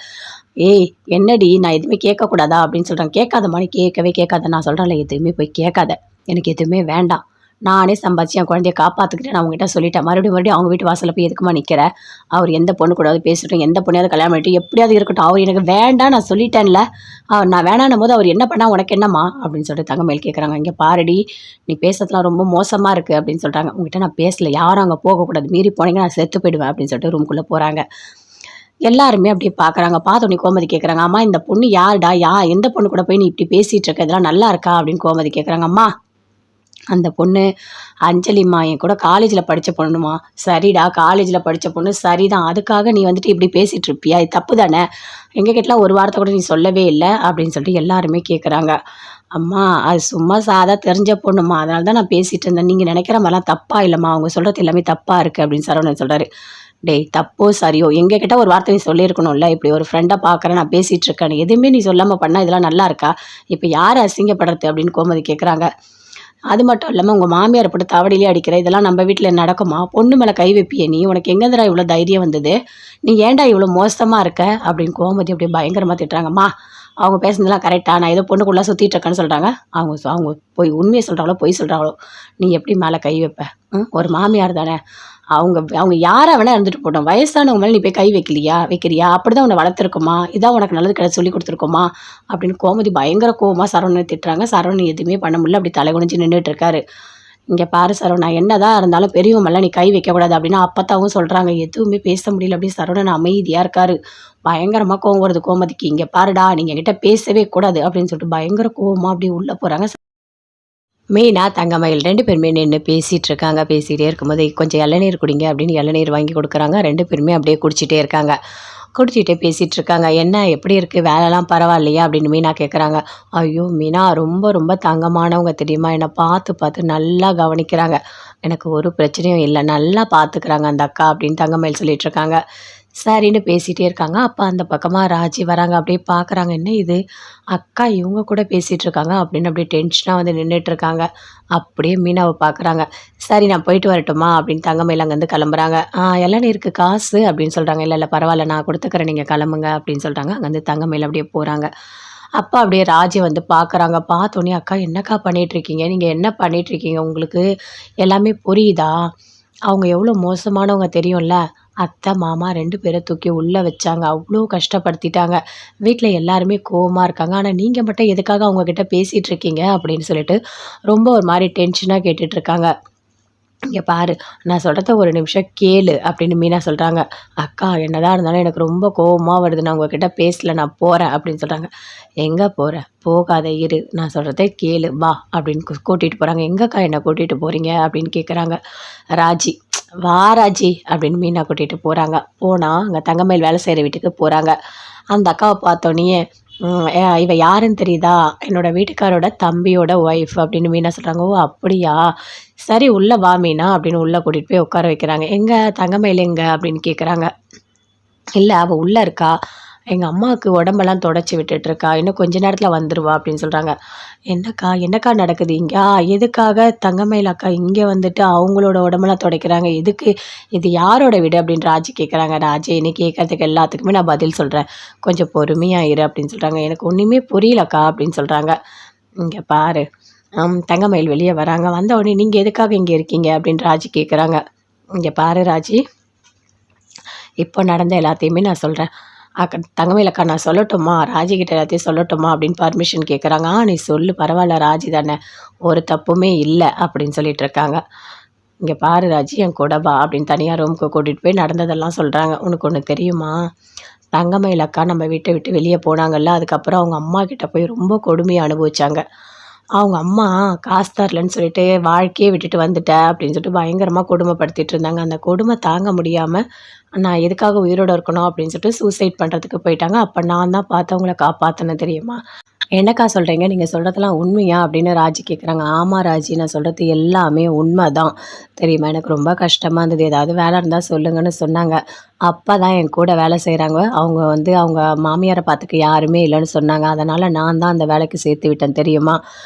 Speaker 1: ஏய் என்னடி நான் எதுவுமே கேட்கக்கூடாதா அப்படின்னு சொல்கிறாங்க. கேட்காதம்மா, நீ கேட்கவே கேட்காத, நான் சொல்கிறேன்ல எதுவுமே போய் கேட்காத, எனக்கு எதுவுமே வேண்டாம், நானே சம்பாதிச்சு என் குழந்தைய காப்பாற்றிக்கிட்டு நான் அவங்ககிட்ட சொல்லிட்டேன். மறுபடியும் அவங்க வீட்டு வாசலில் போய் எதுக்குமா நிற்கிற, அவர் எந்த பொண்ணு கூடாது பேசட்டும், எந்த பொண்ணையாவது கல்யாணம் பண்ணிட்டு எப்படியாவது இருக்கட்டும், அவர் எனக்கு வேண்டாம் நான் சொல்லிட்டேன்ல, நான் வேணான்னும் போது அவர் என்ன பண்ணால் உனக்கு என்னம்மா அப்படின்னு சொல்லிட்டு தங்கமயில் கேட்குறாங்க. இங்கே பாரடி, நீ பேசுறதுலாம் ரொம்ப மோசமாக இருக்குது அப்படின்னு சொல்கிறாங்க. உங்ககிட்ட நான் பேசல, யாரும் அங்கே போகக்கூடாது, மீறி போனீங்க நான் செத்து போயிடுவேன் அப்படின்னு சொல்லிட்டு ரூம்குள்ளே போகிறாங்க. எல்லாருமே அப்படியே பார்க்குறாங்க. பார்த்தோன்னே கோமதி கேட்குறாங்க. அம்மா இந்த பொண்ணு யாருடா, எந்த பொண்ணு கூட போய் நீ இப்படி பேசிகிட்டு இருக்க, இதெல்லாம் நல்லா இருக்கா அப்படின்னு கோமதி கேட்குறாங்க. அம்மா அந்த பொண்ணு அஞ்சலிம்மா, என் கூட காலேஜில் படித்த பொண்ணுமா. சரிடா, காலேஜில் படித்த பொண்ணு சரிதான், அதுக்காக நீ வந்துட்டு இப்படி பேசிகிட்டு இருப்பியா, இது தப்பு தானே, எங்ககிட்டலாம் ஒரு வார்த்தை கூட நீ சொல்லவே இல்லை அப்படின்னு சொல்லிட்டு எல்லாருமே கேட்குறாங்க. அம்மா அது சும்மா சாதா தெரிஞ்ச பொண்ணுமா, அதனால தான் நான் பேசிகிட்டு இருந்தேன், நீங்கள் நினைக்கிற மாதிரிலாம் தப்பாக இல்லைம்மா, அவங்க சொல்கிறது எல்லாமே தப்பாக இருக்குது அப்படின்னு சரவணன் சொல்கிறாரு. டேய் தப்போ சரியோ எங்ககிட்ட ஒரு வார்த்தை நீ சொல்லியிருக்கணும்ல, இப்படி ஒரு ஃப்ரெண்டை பார்க்குறேன், நான் பேசிகிட்டு இருக்கேன், எதுவுமே நீ சொல்லாமல் பண்ணால் இதெல்லாம் நல்லா இருக்கா, இப்போ யார் அசிங்கப்படுறது அப்படின்னு கோமதி கேட்குறாங்க. அது மட்டும் இல்லாமல் உங்கள் மாமியாரை போட்டு தவடியிலே அடிக்கிற, இதெல்லாம் நம்ம வீட்டில் நடக்குமா, பொண்ணு மேலே கை வைப்பிய நீ, உனக்கு எங்கேருந்துடா இவ்வளோ தைரியம் வந்தது, நீ ஏன்டா இவ்வளோ மோசமாக இருக்க அப்படின்னு கோமதி அப்படியே பயங்கரமாக திட்டுறாங்கம்மா. அவங்க பேசுனதெல்லாம் கரெக்டாக, நான் ஏதோ பொண்ணுக்குள்ளே சுற்றிட்டு இருக்கேன்னு சொல்கிறாங்க, அவங்க போய் உண்மையை சொல்கிறாங்களோ பொய் சொல்கிறாங்களோ, நீ எப்படி மேலே கை வைப்ப, ஒரு மாமியார் தானே, அவங்க யாரை வேணால் இருந்துட்டு போட்டோம், வயசானவங்க மேலே நீ போய் கை வைக்கிறியா, அப்படி தான் உன்னை வளர்த்துருக்குமா, இதான் உனக்கு நல்லது கிடையாது சொல்லி கொடுத்துருக்கோமா அப்படின்னு கோமதி பயங்கர கோவமாக சரவணனை திட்டுறாங்க. சரவணன் எதுவுமே பண்ண முடியல, அப்படி தலை குனிஞ்சு நின்றுட்டு இருக்காரு. இங்கே பாரு சரவணா, என்னதான் இருந்தாலும் பெரியவங்க மேலே நீ கை வைக்கக்கூடாது அப்படின்னா அப்பத்தாவும் சொல்கிறாங்க, எதுவுமே பேச முடியல அப்படின்னு சரவணன் அமைதியாக இருக்காரு. பயங்கரமாக கோவம் வருது கோமதிக்கு. இங்கே பாருடா, நீங்கள் என்கிட்ட பேசவே கூடாது அப்படின்னு சொல்லிட்டு பயங்கர கோவமாக அப்படி உள்ளே போகிறாங்க. மெயினா தங்கமயில் 2 பேருமே நின்று பேசிகிட்டு இருக்காங்க. பேசிகிட்டே இருக்கும்போது கொஞ்சம் இளநீர் குடிங்க அப்படின்னு இளநீர் வாங்கி கொடுக்குறாங்க. 2 பேருமே அப்படியே குடிச்சிட்டே இருக்காங்க. குடிச்சிட்டே பேசிகிட்டு இருக்காங்க. என்ன எப்படி இருக்குது, வேலைலாம் பரவாயில்லையா அப்படின்னு மீனா கேட்குறாங்க. ஐயோ மீனா ரொம்ப ரொம்ப தங்கமானவங்க தெரியுமா, என்னை பார்த்து பார்த்து நல்லா கவனிக்கிறாங்க, எனக்கு ஒரு பிரச்சனையும் இல்லை, நல்லா பார்த்துக்கிறாங்க அந்த அக்கா அப்படின்னு தங்கமயில் சொல்லிட்டு இருக்காங்க. சரின்னு பேசிகிட்டே இருக்காங்க. அப்போ அந்த பக்கமாக ராஜி வராங்க. அப்படியே பார்க்குறாங்க, என்ன இது அக்கா இவங்க கூட பேசிகிட்டு இருக்காங்க அப்படின்னு அப்படியே டென்ஷனாக வந்து நின்றுட்டுருக்காங்க. அப்படியே மீனாவை பார்க்குறாங்க. சரி நான் போயிட்டு வரட்டுமா அப்படின்னு தங்கமயில் அங்கேருந்து கிளம்புறாங்க. இளநீருக்கு காசு அப்படின்னு சொல்கிறாங்க. இல்லை இல்லை பரவாயில்ல நான் கொடுத்துக்கிறேன், நீங்கள் கிளம்புங்க அப்படின்னு சொல்கிறாங்க. அங்கேருந்து தங்கமயில் அப்படியே போகிறாங்க. அப்போ அப்படியே ராஜி வந்து பார்க்குறாங்க. பார்த்தோன்னே அக்கா என்னக்கா பண்ணிகிட்ருக்கீங்க, நீங்கள் என்ன பண்ணிகிட்ருக்கீங்க, உங்களுக்கு எல்லாமே புரியுதா, அவங்க எவ்வளோ மோசமானவங்க தெரியும்ல, அத்தை மாமா 2 பேரை தூக்கி உள்ளே வச்சாங்க, அவ்வளோ கஷ்டப்படுத்திட்டாங்க, வீட்டில் எல்லாருமே கோவமாக இருக்காங்க, ஆனால் நீங்கள் மட்டும் எதுக்காக அவங்கக்கிட்ட பேசிகிட்டு இருக்கீங்க அப்படின்னு சொல்லிட்டு ரொம்ப ஒரு மாதிரி டென்ஷனாக கேட்டுட்ருக்காங்க. இங்கே பாரு நான் சொல்கிறத ஒரு நிமிஷம் கேளு அப்படின்னு மீனா சொல்கிறாங்க. அக்கா என்னதான் இருந்தாலும் எனக்கு ரொம்ப கோவமாக வருது, நான் உங்ககிட்ட பேசல, நான் போகிறேன் அப்படின்னு சொல்கிறாங்க. எங்கே போகிற, போகாத இரு, நான் சொல்கிறத கேளு வா அப்படின்னு கூட்டிகிட்டு போகிறாங்க. எங்கக்கா என்னை கூட்டிகிட்டு போகிறீங்க அப்படின்னு கேட்குறாங்க ராஜி. வா ராஜி அப்படின்னு மீனா கூட்டிகிட்டு போகிறாங்க. போனால் அங்கே தங்கமயில் வேலை செய்கிற வீட்டுக்கு போகிறாங்க. அந்த அக்காவை பார்த்தோன்னே இவ யாருன்னு தெரியுதா, என்னோட வீட்டுக்காரோட தம்பியோட ஒய்ஃப் அப்படின்னு மீனா சொல்கிறாங்க. ஓ அப்படியா, சரி உள்ளே வா மீனா அப்படின்னு உள்ளே கூட்டிகிட்டு போய் உட்கார வைக்கிறாங்க. எங்கே தங்கமயில் எங்கே அப்படின்னு கேட்குறாங்க. இல்லை அவள் உள்ளே இருக்கா, எங்கள் அம்மாவுக்கு உடம்பெல்லாம் தொடச்சி விட்டுட்ருக்கா, இன்னும் கொஞ்ச நேரத்தில் வந்துடுவா அப்படின்னு சொல்கிறாங்க. என்னக்கா நடக்குது இங்கே, எதுக்காக தங்கமயில் அக்கா இங்கே வந்துட்டு அவங்களோட உடம்பெல்லாம் துடைக்கிறாங்க, எதுக்கு, இது யாரோட வீடு அப்படின்னு ராஜி கேட்குறாங்க. ராஜி இனி கேட்கறதுக்கு எல்லாத்துக்குமே நான் பதில் சொல்கிறேன், கொஞ்சம் பொறுமையாக இரு அப்படின்னு சொல்கிறாங்க. எனக்கு ஒன்றுமே புரியலக்கா அப்படின்னு சொல்கிறாங்க. இங்கே பாரு தங்கமயில் வெளியே வராங்க. வந்த உடனே நீங்கள் எதுக்காக இங்கே இருக்கீங்க அப்படின்னு ராஜி கேட்குறாங்க. இங்கே பாரு ராஜி, இப்போ நடந்த எல்லாத்தையுமே நான் சொல்கிறேன். தங்கமயில் அக்கா நான் சொல்லட்டுமா? ராஜிக்கிட்ட எல்லாத்தையும் சொல்லட்டுமா? அப்படின்னு பர்மிஷன் கேட்குறாங்க. நீ சொல்லு, பரவாயில்ல, ராஜி தானே, ஒரு தப்புமே இல்லை அப்படின்னு சொல்லிட்டு இருக்காங்க. இங்கே பாரு ராஜி, என் கூட வா அப்படின்னு தனியாக ரூமுக்கு கூட்டிகிட்டு போய் நடந்ததெல்லாம் சொல்கிறாங்க. உனக்கு ஒன்று தெரியுமா? தங்கமயில் அக்கா நம்ம வீட்டை விட்டு வெளியே போனாங்கல்ல, அதுக்கப்புறம் அவங்க அம்மா கிட்ட போய் ரொம்ப கொடுமையாக அனுபவிச்சாங்க. அவங்க அம்மா காசு தரலன்னு சொல்லிட்டு வாழ்க்கையே விட்டுட்டு வந்துட்டேன் அப்படின்னு சொல்லிட்டு பயங்கரமாக கொடுமைப்படுத்திட்டு இருந்தாங்க. அந்த கொடுமை தாங்க முடியாமல் நான் எதுக்காக உயிரோடு இருக்கணும் அப்படின்னு சொல்லிட்டு சூசைட் பண்ணுறதுக்கு போயிட்டாங்க. அப்போ நான் தான் பார்த்து அவங்கள காப்பாற்றினேன் தெரியுமா? என்னக்கா சொல்கிறீங்க? நீங்கள் சொல்கிறதெல்லாம் உண்மையா அப்படின்னு ராஜி கேட்குறாங்க. ஆமாம் ராஜி, நான் சொல்கிறது எல்லாமே உண்மை தான் தெரியுமா. எனக்கு ரொம்ப கஷ்டமாக இருந்தது, ஏதாவது வேலை இருந்தால் சொல்லுங்கன்னு சொன்னாங்க. அப்போ தான் என் கூட வேலை செய்கிறாங்க அவங்க அவங்க மாமியாரை பார்த்துக்க யாருமே இல்லைன்னு சொன்னாங்க. அதனால் நான் தான் அந்த வேலைக்கு சேர்த்து விட்டேன் தெரியுமா.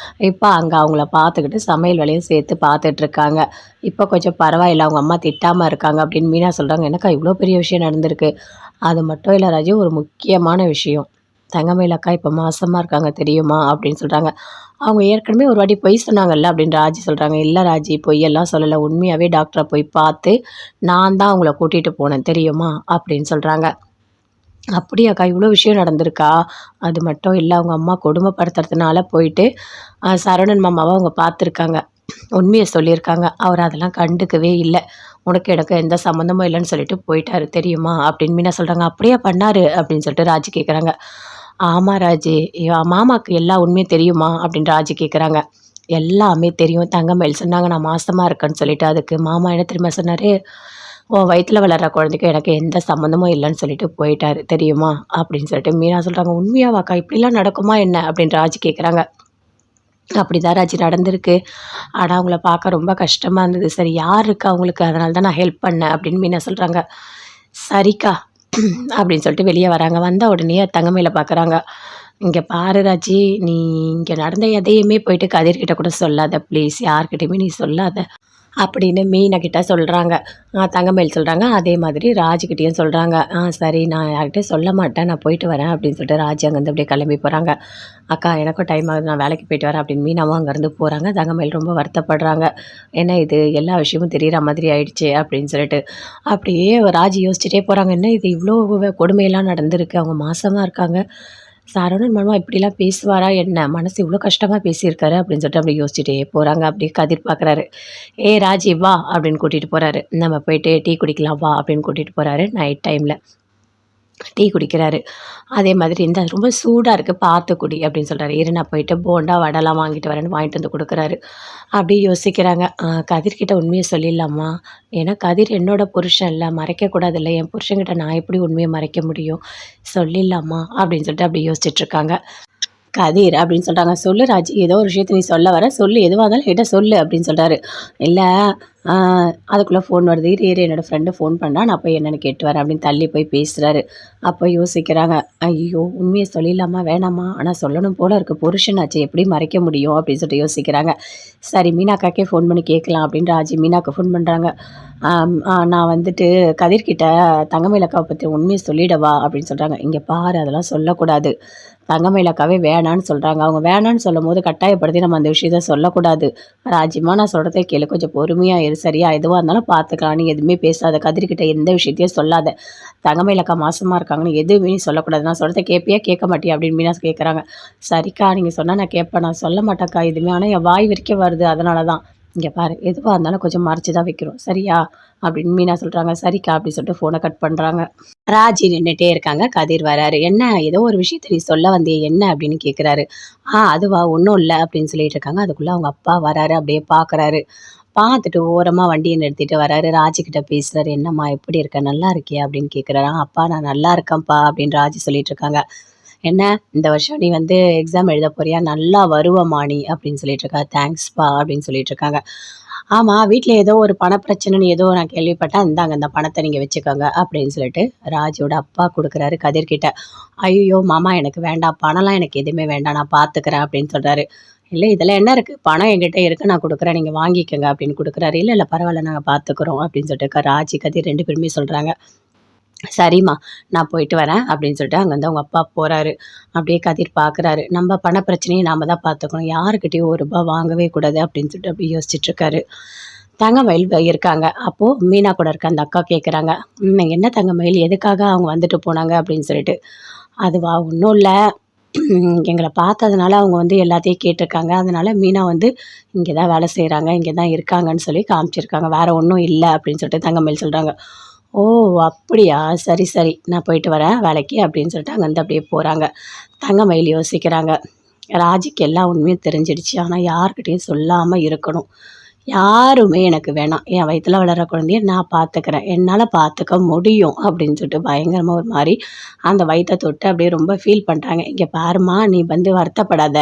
Speaker 1: இப்போ அங்கே அவங்கள பார்த்துக்கிட்டு சமையல் வேலையும் சேர்த்து பார்த்துட்ருக்காங்க. இப்போ கொஞ்சம் பரவாயில்ல, அவங்க அம்மா திட்டாமல் இருக்காங்க அப்படின்னு மீனா சொல்கிறாங்க. எனக்கா இவ்வளோ பெரிய விஷயம் நடந்திருக்கு. அது மட்டும் இல்லை ராஜி, ஒரு முக்கியமான விஷயம். தங்கமயில் அக்கா இப்போ மாசமாக இருக்காங்க தெரியுமா அப்படின்னு சொல்கிறாங்க. அவங்க ஏற்கனவே ஒரு வாட்டி பொய் சொன்னாங்கல்ல அப்படின்னு ராஜி சொல்கிறாங்க. இல்லை ராஜி, பொய்யெல்லாம் சொல்லலை, உண்மையாகவே டாக்டரை போய் பார்த்து நான் தான் அவங்கள கூட்டிகிட்டு போனேன் தெரியுமா அப்படின்னு சொல்கிறாங்க. அப்படியாக்கா, இவ்வளோ விஷயம் நடந்திருக்கா? அது மட்டும் இல்லை, அவங்க அம்மா கொடுமைப்படுத்துறதுனால போயிட்டு சரவணன் மாமாவை அவங்க பார்த்துருக்காங்க, உண்மையை சொல்லியிருக்காங்க. அவர் அதெல்லாம் கண்டுக்கவே இல்லை. உனக்கு எனக்கு எந்த சம்மந்தமும் இல்லைன்னு சொல்லிட்டு போயிட்டாரு தெரியுமா அப்படின்னு மீனா சொல்கிறாங்க. அப்படியே பண்ணாரு அப்படின்னு சொல்லிட்டு ராஜி கேட்குறாங்க. ஆமாம் ராஜி, மாமாவுக்கு எல்லா உண்மையும் தெரியுமா அப்படின்னு ராஜி கேட்குறாங்க. எல்லாமே தெரியும், தங்கமயில் சொன்னாங்க நான் மாசமாக இருக்கேன்னு சொல்லிட்டு. அதுக்கு மாமா என்ன தெரியுமா சொன்னார்? உன் வயிற்றில் வளர்கிற குழந்தைக்கு எனக்கு எந்த சம்மந்தமும் இல்லைன்னு சொல்லிட்டு போயிட்டாரு தெரியுமா அப்படின்னு சொல்லிட்டு மீனா சொல்கிறாங்க. உண்மையாவாக்கா? இப்படிலாம் நடக்குமா என்ன அப்படின்னு ராஜி கேட்குறாங்க. அப்படிதான் ராஜி நடந்திருக்கு. ஆனால் அவங்கள பார்க்க ரொம்ப கஷ்டமாக இருந்தது. சரி, யார் இருக்கா அவங்களுக்கு, அதனால தான் நான் ஹெல்ப் பண்ணேன் அப்படின்னு மீனா சொல்கிறாங்க. சரிக்கா அப்படின்னு சொல்லிட்டு வெளியே வராங்க. வந்த உடனே தங்கமயில பார்க்குறாங்க. இங்கே பாரு ராஜி, நீ இங்கே நடந்த எதையுமே போயிட்டு கதிர்கிட்ட கூட சொல்லாத ப்ளீஸ், யார்கிட்டையுமே நீ சொல்லாத அப்படின்னு மீனா கிட்ட சொல்கிறாங்க. தங்கமயில் சொல்கிறாங்க. அதே மாதிரி ராஜிக்கிட்டேயும் சொல்கிறாங்க. சரி, நான் யார்கிட்டையும் சொல்ல மாட்டேன், நான் போயிட்டு வரேன் அப்படின்னு சொல்லிட்டு ராஜி அங்கேருந்து அப்படியே கிளம்பி போகிறாங்க. அக்கா எனக்கும் டைம் ஆகுது, நான் வேலைக்கு போயிட்டு வரேன் அப்படின்னு மீனாவும் அங்கேருந்து போகிறாங்க. தங்கமயில் ரொம்ப வருத்தப்படுறாங்க. ஏன்னா இது எல்லா விஷயமும் தெரிகிற மாதிரி ஆயிடுச்சு அப்படின்னு சொல்லிட்டு. அப்படியே ராஜி யோசிச்சுட்டே போகிறாங்க. என்ன இது இவ்வளோ கொடுமையெல்லாம் நடந்திருக்கு, அவங்க மாசமாக இருக்காங்க, சரவணன் மாமா இப்படிலாம் பேசுவாரா என்ன, மனசு இவ்வளோ கஷ்டமாக பேசியிருக்காரு அப்படின்னு சொல்லிட்டு அப்படி யோசிச்சுட்டே போகிறாங்க. அப்படியே கதிர் பார்க்குறாரு. ராஜி வா அப்படின்னு கூட்டிகிட்டு போகிறாரு. நம்ம போயிட்டு டீ குடிக்கலாம் வா அப்படின்னு கூட்டிகிட்டு போகிறாரு. நைட் டைமில் டீ குடிக்கிறாரு. அதே மாதிரி இந்த ரொம்ப சூடாக இருக்குது பார்த்து குடி அப்படின்னு சொல்கிறாரு. நான் போயிட்டு போண்டா வடைலாம் வாங்கிட்டு வரேன்னு வாங்கிட்டு வந்து கொடுக்குறாரு. அப்படியே யோசிக்கிறாங்க. கதிர்கிட்ட உண்மையை சொல்லிடலாமா? ஏன்னா கதிர் என்னோட புருஷன் இல்லை, மறைக்கக்கூடாது, என் புருஷன்கிட்ட நான் எப்படி உண்மையை மறைக்க முடியும்? சொல்லிடலாமா அப்படின்னு சொல்லிட்டு அப்படி யோசிச்சுட்ருக்காங்க. கதிர் அப்படின்னு சொல்கிறாங்க. சொல்லு ராஜி, ஏதோ ஒரு விஷயத்தை நீ சொல்ல வர, சொல்லு, எதுவாக இருந்தாலும் என்கிட்ட சொல்லு அப்படின்னு சொல்கிறாரு. இல்லை, அதுக்குள்ளே ஃபோன் வருது. என்னோடய ஃப்ரெண்டு ஃபோன் பண்ணா, நான் போய் என்னென்னு கேட்டு வரேன் அப்படின்னு தள்ளி போய் பேசுகிறாரு. அப்போ யோசிக்கிறாங்க. ஐயோ, உண்மையை சொல்லிடலாமா வேணாமா? ஆனால் சொல்லணும் போல் இருக்குது, புருஷனாச்சு எப்படி மறைக்க முடியும் அப்படின்னு சொல்லிட்டு யோசிக்கிறாங்க. சரி, மீனாக்காக்கே ஃபோன் பண்ணி கேட்கலாம் அப்படின்னு ராஜி மீனாக்கு ஃபோன் பண்ணுறாங்க. நான் வந்துட்டு கதிர்கிட்ட தங்கமயில் அக்காவை பற்றி உண்மையை சொல்லிடவா அப்படின்னு சொல்கிறாங்க. இங்கே பாரு, அதெல்லாம் சொல்லக்கூடாது, தங்கமயில் அக்காவே வேணான்னு சொல்கிறாங்க. அவங்க வேணான்னு சொல்லும் போது கட்டாயப்படுத்தி நம்ம அந்த விஷயத்த சொல்லக்கூடாது. ராஜிமா, நான் சொல்கிறத கேளு, கொஞ்சம் பொறுமையாக இரு சரியா, எதுவாக இருந்தாலும் பார்த்துக்கலாம், நீ எதுவுமே பேசாத, கதிர்கிட்ட எந்த விஷயத்தையும் சொல்லாத, தங்கமயில் அக்கா மாசமாக இருக்காங்கன்னு எதுவுமே சொல்லக்கூடாது, நான் சொல்கிறத கேட்பியா கேட்க மாட்டியா அப்படின்னு மீனா கேட்குறாங்க. சரிக்கா, நீங்கள் சொன்னால் நான் கேட்பேன், நான் சொல்ல மாட்டேக்கா எதுவுமே, ஆனால் என் வாய் வரைக்கும் வருது, அதனால தான். இங்கே பாரு, எதுவாக இருந்தாலும் கொஞ்சம் மறைச்சி தான் வைக்கிறோம் சரியா அப்படின்னு மீனா சொல்கிறாங்க. சரிக்கா அப்படின்னு சொல்லிட்டு ஃபோனை கட் பண்ணுறாங்க. ராஜி நின்றுட்டே இருக்காங்க. கதிர் வராரு. என்ன, ஏதோ ஒரு விஷயத்த நீ சொல்ல வந்தே என்ன அப்படின்னு கேட்குறாரு. அதுவா, ஒன்றும் இல்லை அப்படின்னு சொல்லிட்டு இருக்காங்க. அதுக்குள்ளே அவங்க அப்பா வராரு. அப்படியே பார்க்குறாரு. பார்த்துட்டு ஓரமாக வண்டியை நிறுத்திட்டு வராரு. ராஜிக்கிட்ட பேசுகிறாரு. என்னம்மா எப்படி இருக்க, நல்லா இருக்கியா அப்படின்னு கேட்குறாரு. அப்பா நான் நல்லா இருக்கேன்ப்பா அப்படின்னு ராஜி சொல்லிட்டு இருக்காங்க. என்ன, இந்த வருஷம் நீ எக்ஸாம் எழுத போறியா, நல்லா வருவம்மா நீ அப்படின்னு சொல்லிட்டு இருக்கா. தேங்க்ஸ்ப்பா அப்படின்னு சொல்லிட்டு இருக்காங்க. ஆமாம், வீட்டில் ஏதோ ஒரு பண பிரச்சனைன்னு ஏதோ நான் கேள்விப்பட்டேன், இந்தாங்க அந்த பணத்தை நீங்கள் வச்சுக்கோங்க அப்படின்னு சொல்லிட்டு ராஜியோட அப்பா கொடுக்குறாரு கதிர்கிட்ட. ஐயோ மாமா, எனக்கு வேண்டாம், பணம்லாம் எனக்கு எதுவுமே வேண்டாம், நான் பார்த்துக்கிறேன் அப்படின்னு சொல்கிறாரு. இல்லை, இதில் என்ன இருக்குது, பணம் என்கிட்ட இருக்குது, நான் கொடுக்குறேன், நீங்கள் வாங்கிக்கோங்க அப்படின்னு கொடுக்குறாரு. இல்லை இல்லை பரவாயில்ல, நாங்கள் பார்த்துக்குறோம் அப்படின்னு சொல்லிட்டு ராஜி கதிர் 2 பேருமே சொல்கிறாங்க. சரிம்மா, நான் போயிட்டு வரேன் அப்படின்னு சொல்லிட்டு அங்கே அவங்க அப்பா போகிறாரு. அப்படியே கதிர் பார்க்குறாரு. நம்ம பண பிரச்சனையை நாம் தான் பார்த்துக்கணும், யாருக்கிட்டேயும் ரூபாய் வாங்கவே கூடாது அப்படின்னு சொல்லிட்டு அப்படியே யோசிச்சுட்ருக்காரு. தங்கமயில் இருக்காங்க. அப்போது மீனா கூட இருக்க அந்த அக்கா கேட்குறாங்க, என்ன தங்கமயில் எதுக்காக அவங்க வந்துட்டு போனாங்க அப்படின்னு சொல்லிட்டு. அதுவா ஒன்றும் இல்லை, எங்கள பார்த்ததுனால அவங்க வந்து எல்லாத்தையும் கேட்டிருக்காங்க. அதனால மீனா வந்து இங்கே தான் வேலை செய்கிறாங்க, இங்கே தான் இருக்காங்கன்னு சொல்லி காமிச்சிருக்காங்க. வேறு ஒன்றும் இல்லை அப்படின்னு சொல்லிட்டு தங்கமயில் சொல்கிறாங்க. ஓ! அப்படியா? சரி, சரி. நான் போயிட்டு வரேன் வேலைக்கு அப்படின்னு சொல்லிட்டு அங்கேருந்து அப்படியே போகிறாங்க. தங்கமயில் யோசிக்கிறாங்க. ராஜிக்கு எல்லா உண்மையும் தெரிஞ்சிடுச்சு. ஆனால் யார்கிட்டயும் சொல்லாமல் இருக்கணும். யாருமே எனக்கு வேணாம். என் வயித்துல வளர்ற குழந்தைய நான் பார்த்துக்கிறேன். என்னால பார்த்துக்க முடியும் அப்படின்னு சொல்லிட்டு பயங்கரமா ஒரு மாரி அந்த வயித்த தொட்டு அப்படியே ரொம்ப ஃபீல் பண்றாங்க. "இங்க பாரும்மா, நீ வந்து வருத்தப்படாத.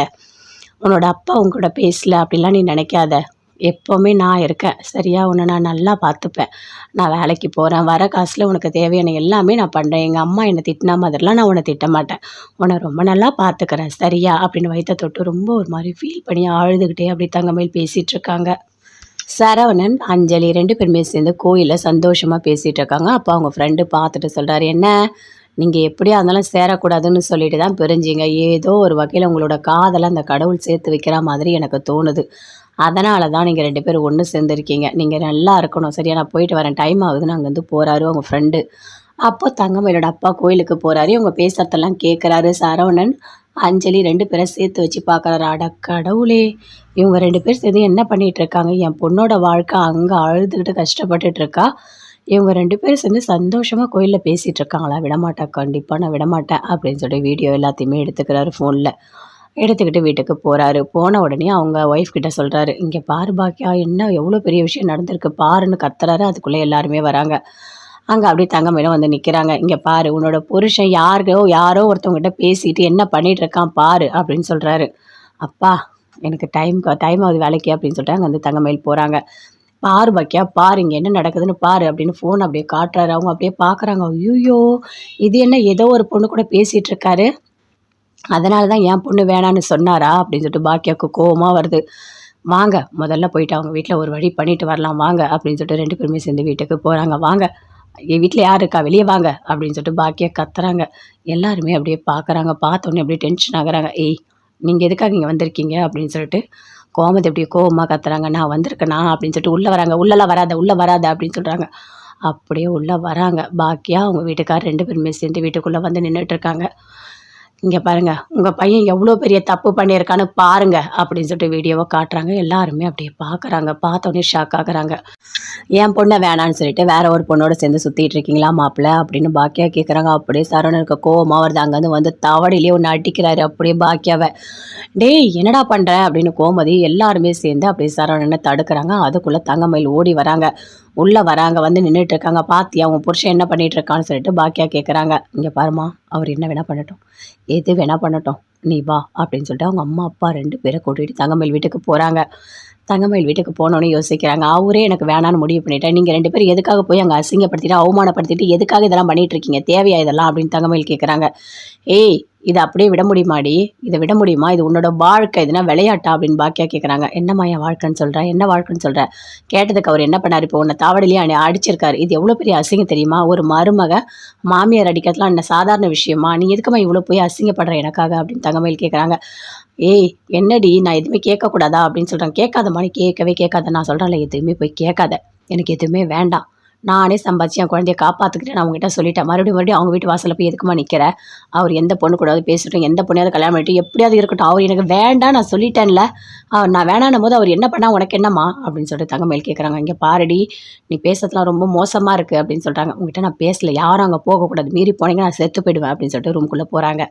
Speaker 1: உன்னோட அப்பா உன் கூட பேசல அப்படிலாம் நீ நினைக்காத. எப்பவுமே நான் இருக்கேன். சரியா? உன்னை நான் நல்லா பார்த்துப்பேன். நான் வேலைக்கு போறேன். வர காசுல உனக்கு தேவையான எல்லாமே நான் பண்றேன். எங்க அம்மா என்னை திட்டினா மாதிரிலாம் நான் உன்னை திட்ட மாட்டேன். உன்னை ரொம்ப நல்லா பார்த்துக்கிறேன். சரியா?" அப்படின்னு வயித்த தொட்டு ரொம்ப ஒரு மாரி ஃபீல் பண்ணி அழுதுகிட்டே அப்படியே தங்கமயில் பேசிட்டு இருக்காங்க. சரவணன், அஞ்சலி 2 பேருமே சேர்ந்து கோயில்ல சந்தோஷமா பேசிட்டு இருக்காங்க. அப்போ அவங்க ஃப்ரெண்டு பார்த்துட்டு சொல்றாரு, "என்ன நீங்க எப்படியா இருந்தாலும் சேரக்கூடாதுன்னு சொல்லிட்டு தான் பிரிஞ்சீங்க. ஏதோ ஒரு வகையில உங்களோட காதல அந்த கடவுள் சேர்த்து வைக்கிற மாதிரி எனக்கு தோணுது. அதனால தான் நீங்க 2 பேரும் ஒண்ணு சேர்ந்திருக்கீங்க. நீங்க நல்லா இருக்கணும். சரியா? நான் போயிட்டு வரேன். டைம் ஆகுதுன்னு" அங்கேருந்து போறாரு அவங்க ஃப்ரெண்டு. அப்போ தங்கமயிலோட அப்பா கோயிலுக்கு போறாரு. இவங்க பேசுறதெல்லாம் கேட்குறாரு சரவணன். அஞ்சலி 2 பேரும் சேர்த்து வச்சு பார்க்குறாரு. அட கடவுளே! இவங்க 2 பேர் சேர்ந்து என்ன பண்ணிட்டு இருக்காங்க? என் பொண்ணோட வாழ்க்கை அங்கே அழுதுகிட்டு கஷ்டப்பட்டுட்டு இருக்கா. இவங்க 2 பேரும் சேர்ந்து சந்தோஷமா கோயில்ல பேசிட்டு இருக்காங்களா? விடமாட்டேன், கண்டிப்பா நான் விடமாட்டேன் அப்படின்னு சொல்லி வீடியோ எல்லாத்தையுமே எடுத்துக்கிறாரு ஃபோன்ல. எடுத்துக்கிட்டு வீட்டுக்கு போறாரு. போன உடனே அவங்க ஒய்ஃப் கிட்ட சொல்றாரு, "இங்க பாரு பாக்கியா, என்ன எவ்வளோ பெரிய விஷயம் நடந்திருக்கு பாருன்னு" கத்துறாரு. அதுக்குள்ள எல்லாருமே வராங்க. அங்க அப்படியே தங்கமயிலும் வந்து நிக்கிறாங்க. "இங்க பாரு, உன்னோட புருஷன் யாரோ ஒருத்தவங்ககிட்ட பேசிட்டு என்ன பண்ணிட்டு இருக்கான் பாரு" அப்படின்னு சொல்றாரு. "அப்பா, எனக்கு டைம் ஆகுது வேலைக்கு" அப்படின்னு சொல்லிட்டு அங்க வந்து தங்கமயில் போறாங்க. "பாரு பாக்கியா, பாரு இங்க என்ன நடக்குதுன்னு பாரு" அப்படின்னு ஃபோன் அப்படியே காட்டுறாரு. அவங்க அப்படியே பார்க்குறாங்க. "ஐய்யய்யோ! இது என்ன ஏதோ ஒரு பொண்ணு கூட பேசிட்டு இருக்காரு. அதனால தான் என் பொண்ணு வேணான்னு சொன்னாரா?" அப்படின்னு சொல்லிட்டு பாக்கியாவுக்கு கோவமா வருது. "வாங்க, முதல்ல போயிட்டு அவங்க வீட்ல ஒரு வழி பண்ணிட்டு வரலாம் வாங்க" அப்படின்னு சொல்லிட்டு 2 பேருமே சேர்ந்து வீட்டுக்கு போறாங்க. "வாங்க, என் வீட்ல யார் இருக்கா? வெளிய வாங்க" அப்படின்னு சொல்லிட்டு பாக்கியா கத்துறாங்க. எல்லாருமே அப்படியே பார்க்குறாங்க. பார்த்தோனே அப்படியே டென்ஷன் ஆகுறாங்க. "ஏய்! நீங்க எதுக்காக இங்க வந்திருக்கீங்க?" அப்படின்னு சொல்லிட்டு கோமதி அப்படியே கோவமா கத்துறாங்க. "நான் வந்திருக்கேனா?" அப்படின்னு சொல்லிட்டு உள்ள வராங்க. "உள்ளலாம் வராத, உள்ள வராத" அப்படின்னு சொல்றாங்க. அப்படியே உள்ள வராங்க. பாக்கியா, அவங்க வீட்டுக்காரர் 2 பேருமே சேர்ந்து வீட்டுக்குள்ள வந்து நின்னுட்டு இருக்காங்க. "இங்க பாருங்க, உங்க பையன் எவ்வளோ பெரிய தப்பு பண்ணியிருக்கான்னு பாருங்க" அப்படின்னு சொல்லிட்டு வீடியோவ காட்டுறாங்க. எல்லாருமே அப்படியே பார்க்குறாங்க. பார்த்தோனே ஷாக் ஆகுறாங்க. "என் பொண்ண வேணான்னு சொல்லிட்டு வேற ஒரு பொண்ணோட சேர்ந்து சுத்திட்டு இருக்கீங்களா மாப்பிள?" அப்படின்னு பாக்கியா கேட்குறாங்க. அப்படியே சரவணனுக்கு கோவமா வருது. அங்கேருந்து வந்து தவடையிலேயே ஒண்ணு அடிக்கிறாரு அப்படியே பாக்கியாவ. "டேய் என்னடா பண்ற?" அப்படின்னு கோமதி எல்லாருமே சேர்ந்து அப்படியே சரவணனை தடுக்குறாங்க. அதுக்குள்ள தங்கமயில் ஓடி வராங்க. உள்ள வராங்க. வந்து நின்னுட்டு இருக்காங்க. "பாத்தியா உன் புருஷன் என்ன பண்ணிட்டு இருக்கான்னு" சொல்லிட்டு பாக்கியா கேட்குறாங்க. "இங்க பாரும்மா, அவர் என்ன வேணா பண்ணட்டும். எது வேணா பண்ணட்டும். நீ வா" அப்படின்னு சொல்லிட்டு அவங்க அம்மா, அப்பா 2 பேர கூட்டிட்டு தங்கமயில் வீட்டுக்கு போறாங்க. தங்கமயில் வீட்டுக்கு போனோனே யோசிக்கிறாங்க. அவரே எனக்கு வேணான்னு முடிவு பண்ணிட்டேன். நீங்க 2 பேரும் எதுக்காக போய் அங்க அசிங்கப்படுத்திட்டு, அவமானப்படுத்திட்டு எதுக்காக இதெல்லாம் பண்ணிட்டு இருக்கீங்க? தேவையா இதெல்லாம்? அப்படின்னு தங்கமயில் கேட்குறாங்க. "ஏய்! இத அப்படியே விட முடியுமாடி? இத விட முடியுமா? இது உன்னோட வாழ்க்கை. இதுனா விளையாட்டா?" அப்படின்னு பாக்கியா கேட்குறாங்க. "என்னம்மா என் வாழ்க்கைன்னு சொல்ற? என்ன வாழ்க்கைன்னு சொல்ற?" கேட்டதுக்கு அவர் என்ன பண்ணாரு, "இப்போ உன்ன தாவடியிலேயே அடிச்சிருக்காரு. இது எவ்வளோ பெரிய அசிங்கம் தெரியுமா? ஒரு மருமக மாமியார் அடிக்கிறதுலாம் என்ன சாதாரண விஷயமா? நீ எதுக்கும்மா இவ்வளோ போய் அசிங்கப்படுற எனக்காக?" அப்படின்னு தங்கமயில் கேட்குறாங்க. "ஏய் என்னடி, நான் எதுவுமே கேட்கக்கூடாதா?" அப்படின்னு சொல்றாங்க. "கேட்காதம்மா, நீ கேட்கவே கேட்காத. நான் சொல்றேன்ல, எதுவுமே போய் கேட்காத. எனக்கு எதுவுமே வேண்டாம். நானே சம்பாதிச்சு என் குழந்தைய காப்பாற்றிக்கிட்டேன். நான் உங்ககிட்ட சொல்லிட்டேன். மறுபடியும் அவங்க வீட்டு வாசலில் போய் எதுக்குமா நிற்கிற? அவர் எந்த பொண்ணு கூடயாவது பேசட்டும், எந்த பொண்ணையாவது கல்யாணம் பண்ணிட்டு எப்படியாவது இருக்கட்டும். அவர் எனக்கு வேண்டாம், நான் சொல்லிட்டேன்ல. நான் வேணான்னும் போது அவர் என்ன பண்ணா உனக்கு என்னம்மா?" அப்படின்னு சொல்லிட்டு தங்கமயில் கேட்குறாங்க. "இங்கே பாருடி, நீ பேசுறதுலாம் ரொம்ப மோசமாக இருக்குது" அப்படின்னு சொல்கிறாங்க. "உங்ககிட்ட நான் பேசல. யாரும் அங்கே போகக்கூடாது. மீறி போனீங்கன்னா நான் செத்து போயிடுவேன்" அப்படின்னு சொல்லிட்டு ரூம்குள்ளே போகிறாங்க.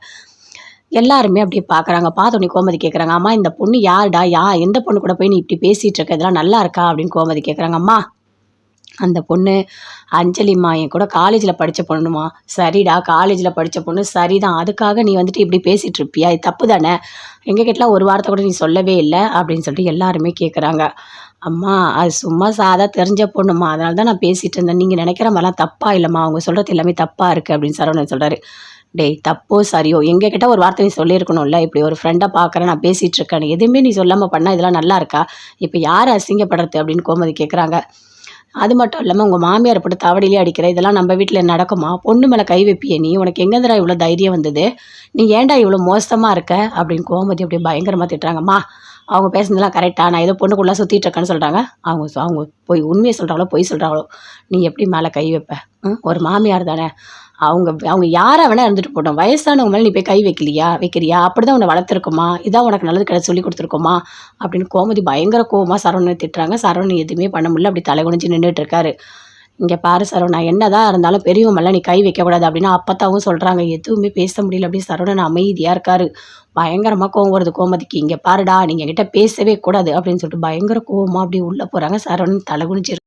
Speaker 1: எல்லாருமே அப்படியே பார்க்குறாங்க. பார்த்தோன்னே கோமதி கேட்குறாங்க. "அம்மா, இந்த பொண்ணு யாருடா? எந்த பொண்ணு கூட போய் நீ இப்படி பேசிட்டு இருக்க? இதெல்லாம் நல்லா இருக்கா?" அப்படின்னு கோமதி கேட்குறாங்க. "அம்மா, அந்த பொண்ணு அஞ்சலிம்மா, என் கூட காலேஜில் படித்த பொண்ணுமா." "சரிடா, காலேஜில் படித்த பொண்ணு சரிதான். அதுக்காக நீ வந்துட்டு இப்படி பேசிகிட்டு இருப்பியா? இது தப்பு தானே. எங்ககிட்டலாம் ஒரு வார்த்தை கூட நீ சொல்லவே இல்லை" அப்படின்னு சொல்லிட்டு எல்லாருமே கேட்குறாங்க. "அம்மா, அது சும்மா சாதா தெரிஞ்ச பொண்ணுமா. அதனால தான் நான் பேசிகிட்டு இருந்தேன். நீங்கள் நினைக்கிற மாதிரிலாம் தப்பா இல்லைம்மா. அவங்க சொல்கிறது எல்லாமே தப்பாக இருக்குது" அப்படின்னு சரவணன் சொல்கிறாரு. "டேய், தப்போ சரியோ எங்ககிட்ட ஒரு வார்த்தை நீ சொல்லியிருக்கணும்ல. இப்படி ஒரு ஃப்ரெண்டை பார்க்குறேன், நான் பேசிகிட்டு இருக்கேன்னு எதுவுமே நீ சொல்லாமல் பண்ணால் இதெல்லாம் நல்லா இருக்கா? இப்போ யார் அசிங்கப்படுறது?" அப்படின்னு கோமதி கேட்குறாங்க. "அது மட்டும் இல்லாமல் உங்கள் மாமியாரை போட்டு தவடியிலே அடிக்கிற, இதெல்லாம் நம்ம வீட்டில் நடக்குமா? பொண்ணு மேலே கை வைப்பியே நீ? உனக்கு எங்கேருந்துடா இவ்வளோ தைரியம் வந்தது? நீ ஏன்டா இவ்வளோ மோசமாக இருக்க?" அப்படின்னு கோமதி அப்படியே பயங்கரமாக திட்டுறாங்கம்மா. அவங்க பேசுனதெல்லாம் கரெக்ட்டா? நான் ஏதோ பொண்ணுக்குள்ள சுத்திட்டு இருக்கேன்னு சொல்றாங்க. அவங்க உண்மைய சொல்றாங்களோ, பொய் சொல்றாங்களோ? நீ எப்படி மேல கை வைப்ப? ஒரு மாமியார் தானே! அவங்க அவங்க யாரா வேணா இருந்துட்டு போட்டும். வயசானவங்க மேல நீ போய் கை வைக்கலையா? வைக்கிறியா? அப்படிதான் உன்ன வளர்த்துருக்கோமா? இதான் உனக்கு நல்லது கெட்டது சொல்லிக் குடுத்துருக்கோமா? அப்படின்னு கோமதி பயங்கர கோவமா சரவணன திட்டுறாங்க. சரவணன் எதுவுமே பண்ண முடியல. அப்படி தலை குனிஞ்சு நின்னுட்டு இருக்காரு. "இங்க பாரு சரவணா, என்னதான் இருந்தாலும் பெரியவங்க மேல நீ கை வைக்கக்கூடாது" அப்படின்னு அப்பத்தாவும் சொல்றாங்க. எதுவுமே பேச முடியல. அப்படியே சரவணன் அமைதியா இருக்காரு. பயங்கரமா கோவம் வருது கோமதிக்கு. "இங்க பாருடா, நீங்க என்கிட்ட பேசவே கூடாது" அப்படின்னு சொல்லிட்டு பயங்கர கோவமா அப்படியே உள்ள போறாங்க. சரவணன் தலை குனிஞ்சு